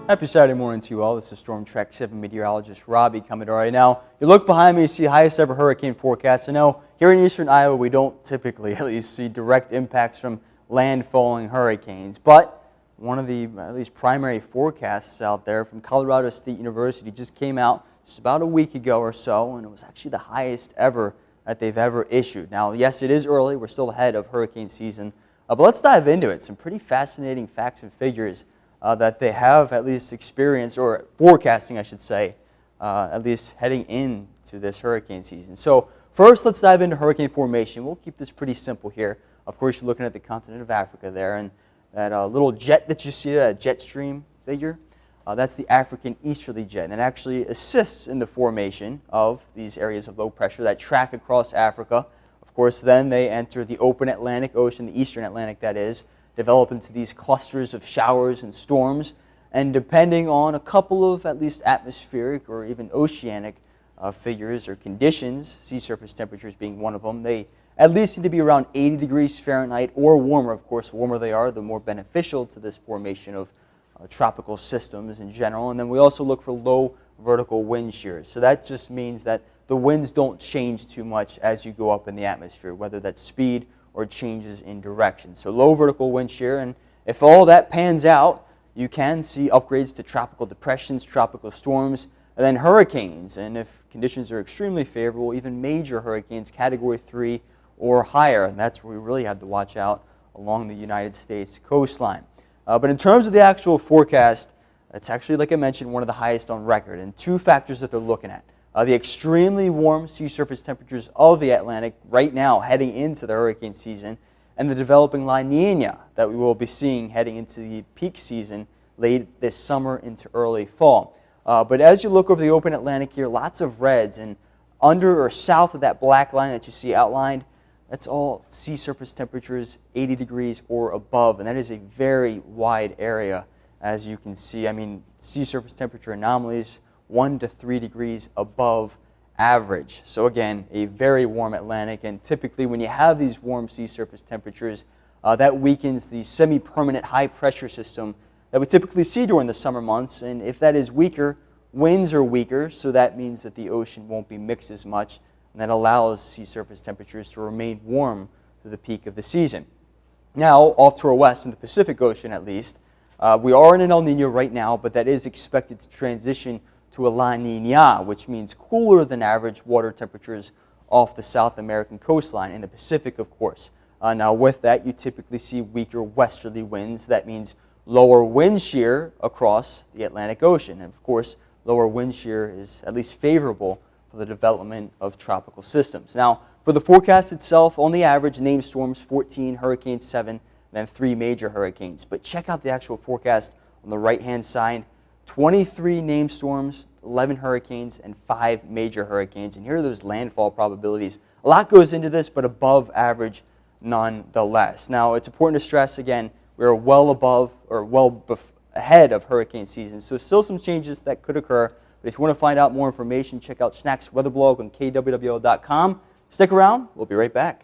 Happy Saturday morning to you all. This is Storm Track 7 meteorologist Robbie coming to right now. You look behind me, you see highest ever hurricane forecast. I know here in eastern Iowa we don't typically at least see direct impacts from landfalling hurricanes, but one of the at least primary forecasts out there from Colorado State University just came out just about a week ago or so, and it was actually the highest ever that they've ever issued. Now, yes, it is early. We're still ahead of hurricane season, but let's dive into it. Some pretty fascinating facts and figures that they have at least experienced, or forecasting I should say, at least heading into this hurricane season. So first, let's dive into hurricane formation. We'll keep this pretty simple here. Of course, you're looking at the continent of Africa there, and that little jet that you see, that jet stream figure, that's the African easterly jet, and it actually assists in the formation of these areas of low pressure that track across Africa. Of course, then they enter the open Atlantic Ocean, the eastern Atlantic that is, develop into these clusters of showers and storms, and depending on a couple of at least atmospheric or even oceanic figures or conditions, sea surface temperatures being one of them, they at least need to be around 80 degrees Fahrenheit or warmer. Of course, the warmer they are, the more beneficial to this formation of tropical systems in general. And then we also look for low vertical wind shears. So that just means that the winds don't change too much as you go up in the atmosphere, whether that's speed or changes in direction. So low vertical wind shear, and if all that pans out, you can see upgrades to tropical depressions, tropical storms, and then hurricanes. And if conditions are extremely favorable, even major hurricanes, Category 3 or higher, and that's where we really have to watch out along the United States coastline. But in terms of the actual forecast, it's actually, like I mentioned, one of the highest on record, and two factors that they're looking at. The extremely warm sea surface temperatures of the Atlantic right now heading into the hurricane season, and the developing La Nina that we will be seeing heading into the peak season late this summer into early fall. But as you look over the open Atlantic here, lots of reds, and under or south of that black line that you see outlined, that's all sea surface temperatures 80 degrees or above, and that is a very wide area, as you can see. I mean, sea surface temperature anomalies 1 to 3 degrees above average. So again, a very warm Atlantic, and typically when you have these warm sea surface temperatures, that weakens the semi-permanent high pressure system that we typically see during the summer months, and if that is weaker, winds are weaker, so that means that the ocean won't be mixed as much, and that allows sea surface temperatures to remain warm through the peak of the season. Now, off to our west in the Pacific Ocean at least, we are in an El Nino right now, but that is expected to transition to a La Nina, which means cooler than average water temperatures off the South American coastline, in the Pacific, of course. Now, with that, you typically see weaker westerly winds. That means lower wind shear across the Atlantic Ocean. And of course, lower wind shear is at least favorable for the development of tropical systems. Now, for the forecast itself, on the average, named storms 14, hurricanes 7, and then 3 major hurricanes. But check out the actual forecast on the right-hand side. 23 named storms, 11 hurricanes, and 5 major hurricanes. And here are those landfall probabilities. A lot goes into this, but above average nonetheless. Now, it's important to stress, again, we're well above or ahead of hurricane season. So still some changes that could occur. But if you want to find out more information, check out Schnack's weather blog on kwwl.com. Stick around. We'll be right back.